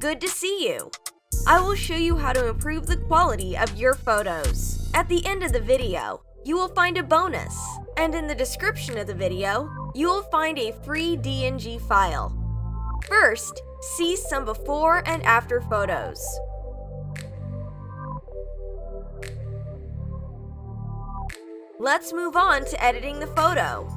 Good to see you! I will show you how to improve the quality of your photos. At the end of the video, you will find a bonus, and in the description of the video, you will find a free DNG file. First, see some before and after photos. Let's move on to editing the photo.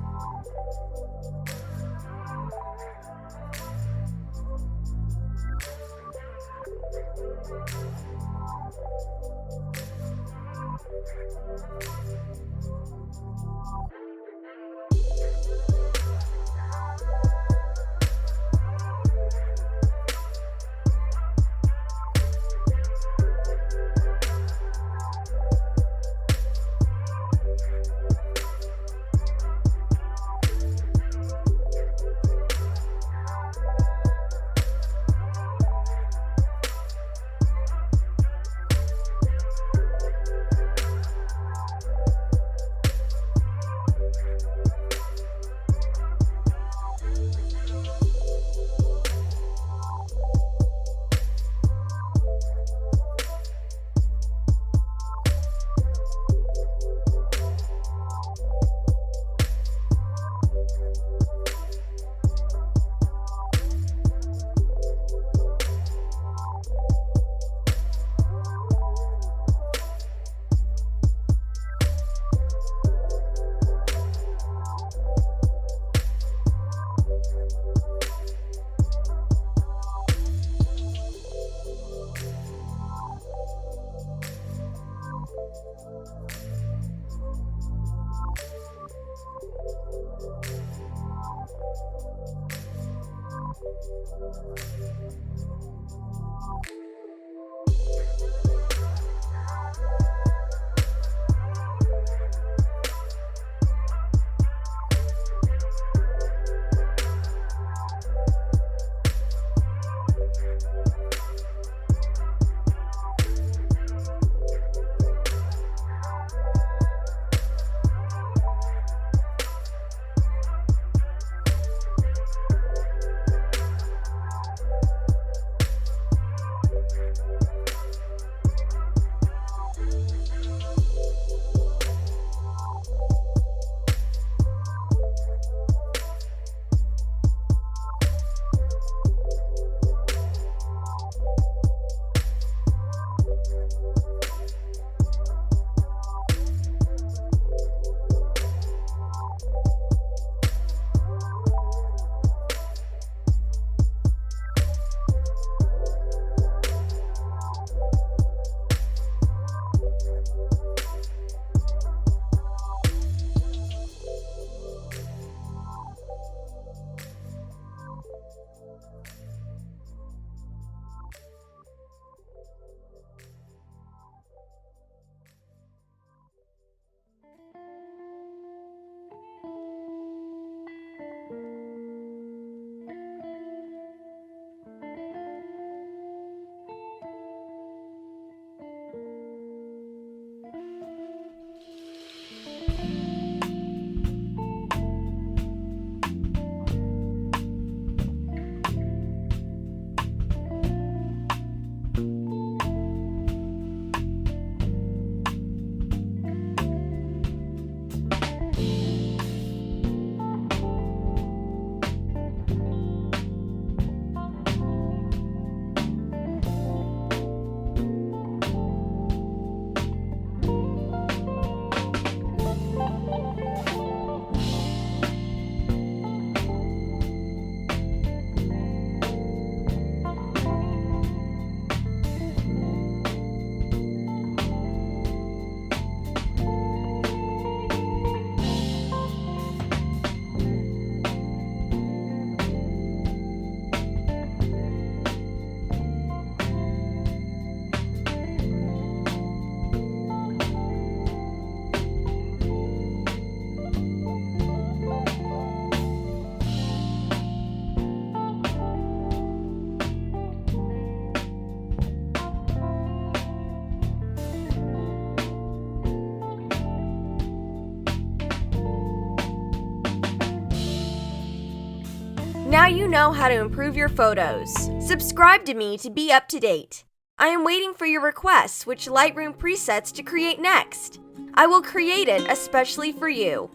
Now you know how to improve your photos. Subscribe to me to be up to date. I am waiting for your requests which Lightroom presets to create next. I will create it especially for you.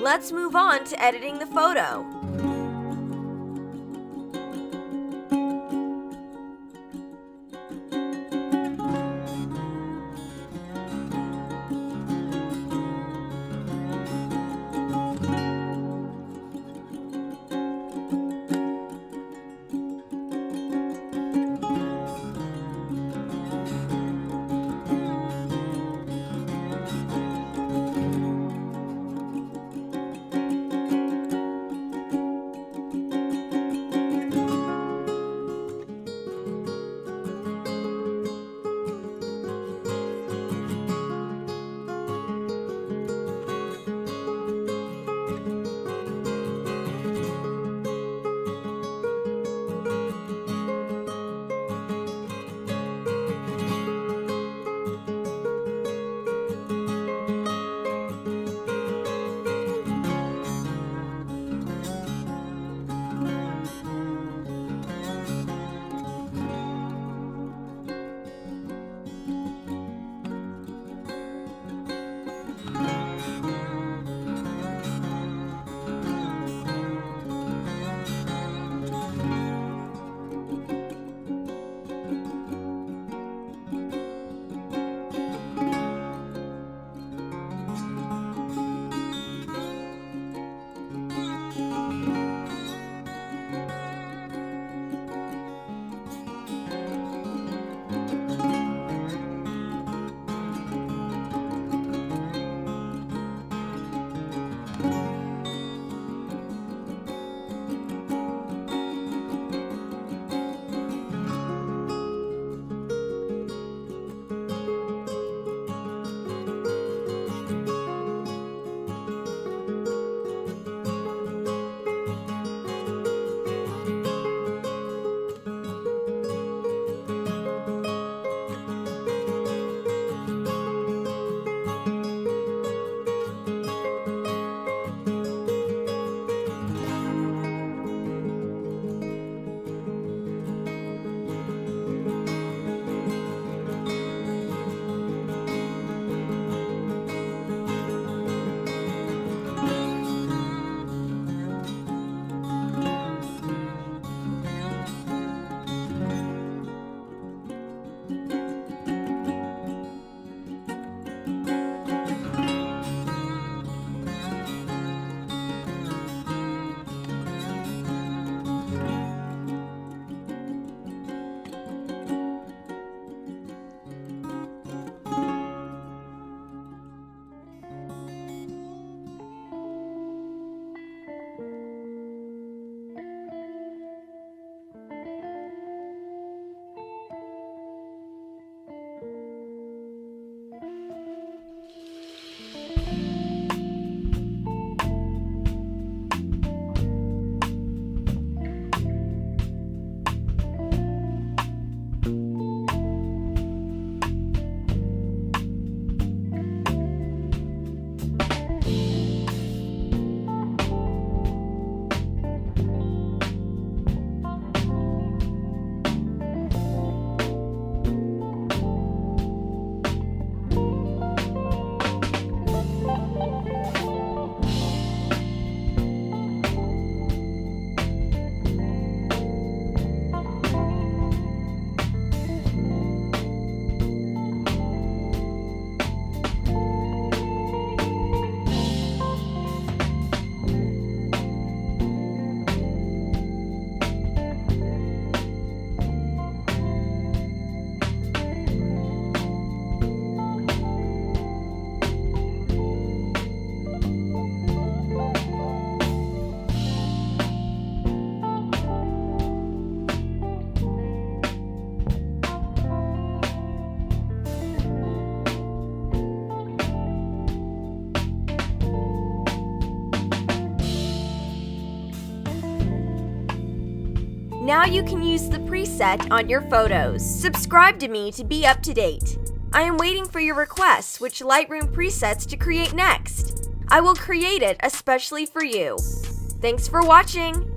Let's move on to editing the photo. Now you can use the preset on your photos. Subscribe to me to be up to date. I am waiting for your requests which Lightroom presets to create next. I will create it especially for you. Thanks for watching!